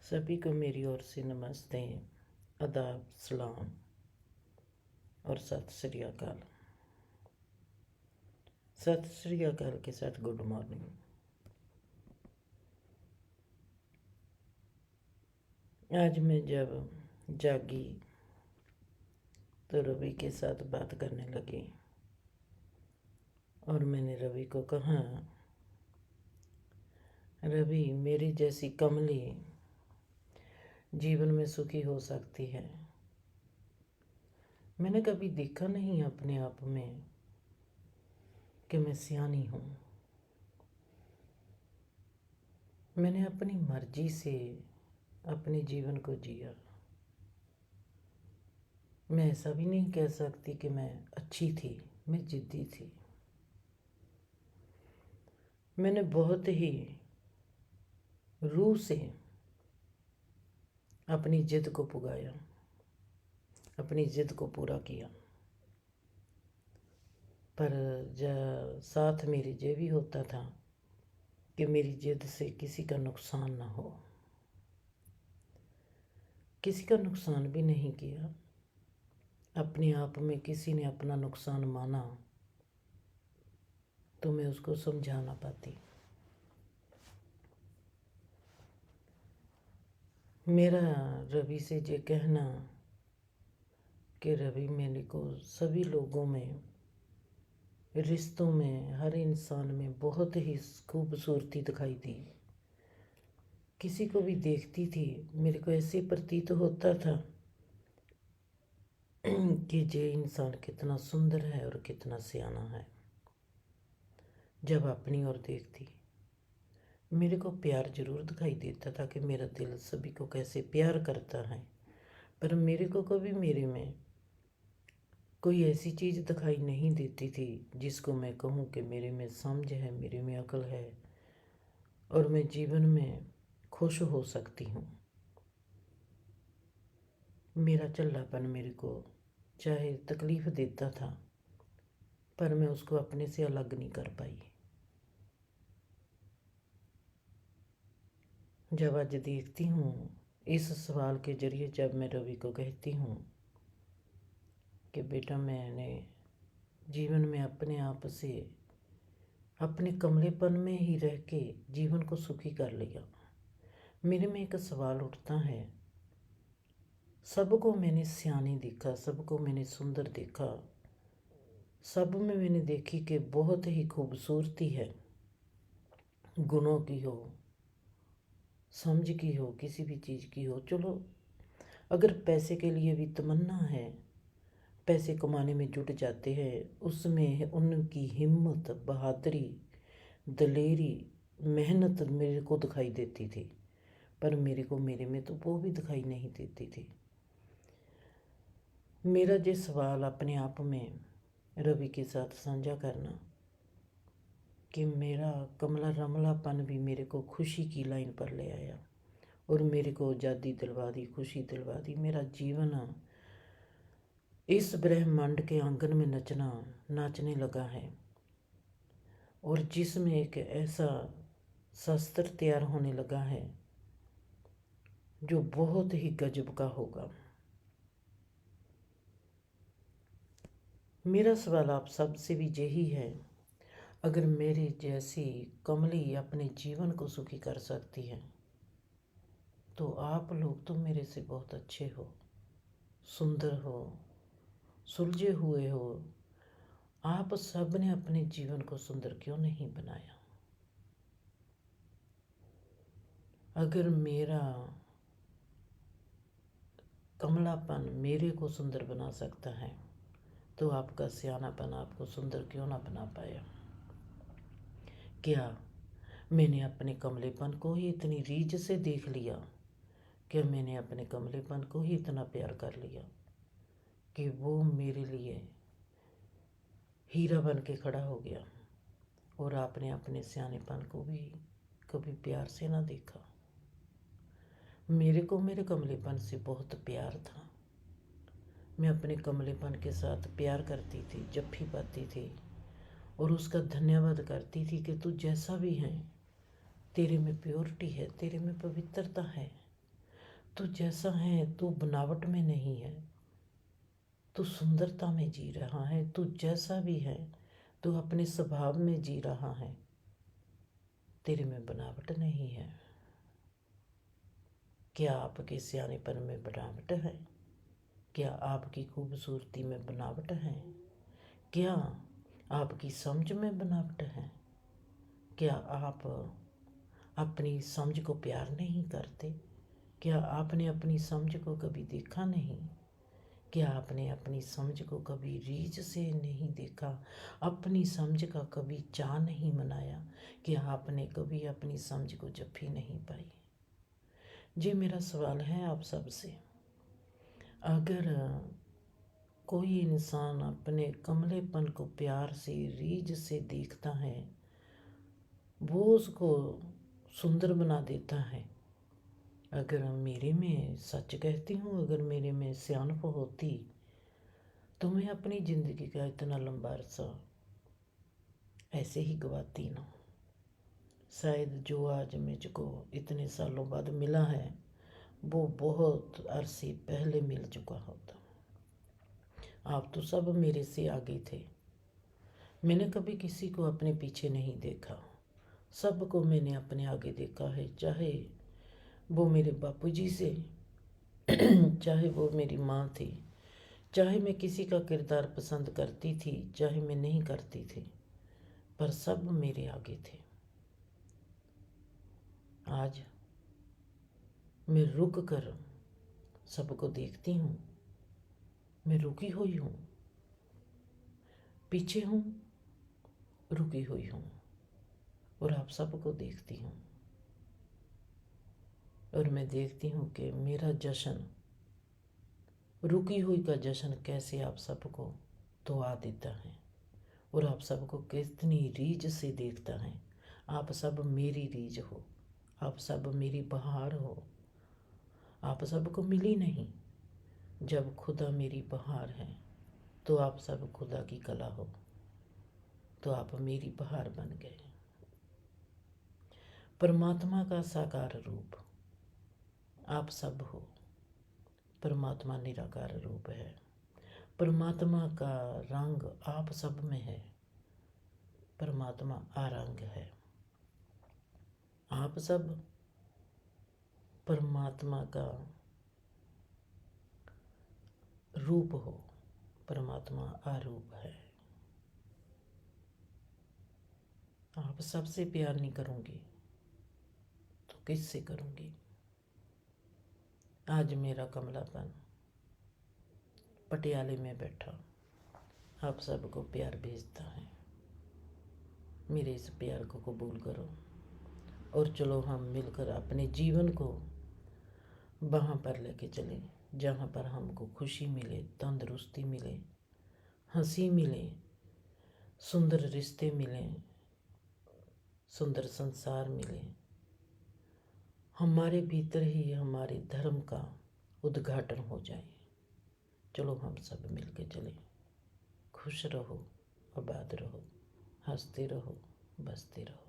सभी को मेरी ओर से नमस्ते, आदाब, सलाम और सत श्री अकाल। सत श्री अकाल के साथ गुड मॉर्निंग। आज मैं जब जागी तो रवि के साथ बात करने लगी और मैंने रवि को कहा, रवि, मेरी जैसी कमली जीवन में सुखी हो सकती है। मैंने कभी देखा नहीं अपने आप में कि मैं सियानी हूँ। मैंने अपनी मर्जी से अपने जीवन को जिया। मैं ऐसा भी नहीं कह सकती कि मैं अच्छी थी, मैं जिद्दी थी। मैंने बहुत ही रूह से अपनी जिद को पुगाया, अपनी जिद को पूरा किया। पर साथ मेरी ये भी होता था कि मेरी जिद से किसी का नुकसान ना हो। किसी का नुकसान भी नहीं किया। अपने आप में किसी ने अपना नुकसान माना तो मैं उसको समझा ना पाती। मेरा रवि से ये कहना कि रवि, मेरे को सभी लोगों में, रिश्तों में, हर इंसान में बहुत ही खूबसूरती दिखाई दी। किसी को भी देखती थी मेरे को ऐसे प्रतीत होता था कि ये इंसान कितना सुंदर है और कितना सियाना है। जब अपनी ओर देखती मेरे को प्यार जरूर दिखाई देता था कि मेरा दिल सभी को कैसे प्यार करता है, पर मेरे को कभी मेरे में कोई ऐसी चीज़ दिखाई नहीं देती थी जिसको मैं कहूँ कि मेरे में समझ है, मेरे में अकल है और मैं जीवन में खुश हो सकती हूँ। मेरा चल्लापन मेरे को चाहे तकलीफ़ देता था, पर मैं उसको अपने से अलग नहीं कर पाई। जब आज देखती हूँ इस सवाल के जरिए, जब मैं रवि को कहती हूँ कि बेटा, मैंने जीवन में अपने आप से अपने कमलेपन में ही रह के जीवन को सुखी कर लिया, मेरे में एक सवाल उठता है। सबको मैंने सियानी देखा, सबको मैंने सुंदर देखा, सब में मैंने देखी कि बहुत ही खूबसूरती है, गुणों की हो, समझ की हो, किसी भी चीज़ की हो। चलो, अगर पैसे के लिए भी तमन्ना है, पैसे कमाने में जुट जाते हैं, उसमें उनकी हिम्मत, बहादुरी, दलेरी, मेहनत मेरे को दिखाई देती थी, पर मेरे को मेरे में तो वो भी दिखाई नहीं देती थी। मेरा ये सवाल अपने आप में रवि के साथ साझा करना कि मेरा कमला रमलापन भी मेरे को खुशी की लाइन पर ले आया और मेरे को आज़ादी दिलवा दी, खुशी दिलवा दी। मेरा जीवन इस ब्रह्मांड के आंगन में नाचने लगा है और जिसमें एक ऐसा शस्त्र तैयार होने लगा है जो बहुत ही गजब का होगा। मेरा सवाल आप सब से भी यही है, अगर मेरी जैसी कमली अपने जीवन को सुखी कर सकती है तो आप लोग तो मेरे से बहुत अच्छे हो, सुंदर हो, सुलझे हुए हो। आप सब ने अपने जीवन को सुंदर क्यों नहीं बनाया? अगर मेरा कमलापन मेरे को सुंदर बना सकता है तो आपका सियानापन आपको सुंदर क्यों ना बना पाया? क्या मैंने अपने कमलेपन को ही इतनी रीझ से देख लिया? क्या मैंने अपने कमलेपन को ही इतना प्यार कर लिया कि वो मेरे लिए हीरा बन के खड़ा हो गया और आपने अपने सियानेपन को भी कभी प्यार से ना देखा? मेरे को मेरे कमलेपन से बहुत प्यार था। मैं अपने कमलेपन के साथ प्यार करती थी, जप्फी पाती थी और उसका धन्यवाद करती थी कि तू जैसा भी है, तेरे में प्योरिटी है, तेरे में पवित्रता है, तू जैसा है तू बनावट में नहीं है, तू सुंदरता में जी रहा है। तू जैसा भी है तू अपने स्वभाव में जी रहा है, तेरे में बनावट नहीं है। क्या आपके सियानेपन में बनावट है? क्या आपकी खूबसूरती में बनावट है? क्या आपकी समझ में बनावट है? क्या आप अपनी समझ को प्यार नहीं करते? क्या आपने अपनी समझ को कभी देखा नहीं? क्या आपने अपनी समझ को कभी रीझ से नहीं देखा? अपनी समझ का कभी चाह नहीं मनाया? क्या आपने कभी अपनी समझ को जफ्फी नहीं पाई? जी मेरा सवाल है आप सबसे, अगर कोई इंसान अपने कमलेपन को प्यार से रीझ से देखता है, वो उसको सुंदर बना देता है। अगर मेरे में, सच कहती हूँ, अगर मेरे में सियानप होती तो मैं अपनी ज़िंदगी का इतना लंबा अरसा ऐसे ही गवाती ना। शायद जो आज मुझको इतने सालों बाद मिला है वो बहुत अरसे पहले मिल चुका होता। आप तो सब मेरे से आगे थे। मैंने कभी किसी को अपने पीछे नहीं देखा, सबको मैंने अपने आगे देखा है। चाहे वो मेरे बापूजी से चाहे वो मेरी माँ थी, चाहे मैं किसी का किरदार पसंद करती थी, चाहे मैं नहीं करती थी, पर सब मेरे आगे थे। आज मैं रुक कर सबको देखती हूँ। मैं रुकी हुई हूँ, पीछे हूँ, रुकी हुई हूँ, और आप सबको देखती हूँ। और मैं देखती हूँ कि मेरा जश्न, रुकी हुई का जश्न कैसे आप सबको दुआ देता है, और आप सबको कितनी रीझ से देखता है। आप सब मेरी रीझ हो, आप सब मेरी बहार हो। आप सबको मिली नहीं, जब खुदा मेरी बहार है तो आप सब खुदा की कला हो, तो आप मेरी बहार बन गए। परमात्मा का साकार रूप आप सब हो। परमात्मा निराकार रूप है। परमात्मा का रंग आप सब में है। परमात्मा आरंग है। आप सब परमात्मा का रूप हो। परमात्मा आरूप है। आप सबसे प्यार नहीं करूँगी तो किससे करूँगी? आज मेरा कमलापन पटियाले में बैठा आप सबको प्यार भेजता है। मेरे इस प्यार को कबूल करो और चलो हम मिलकर अपने जीवन को वहाँ पर लेके चलें जहाँ पर हमको खुशी मिले, तंदुरुस्ती मिले, हंसी मिले, सुंदर रिश्ते मिलें, सुंदर संसार मिले। हमारे भीतर ही हमारे धर्म का उद्घाटन हो जाए। चलो हम सब मिल के चलें। खुश रहो, आबाद रहो, हंसते रहो, बसते रहो।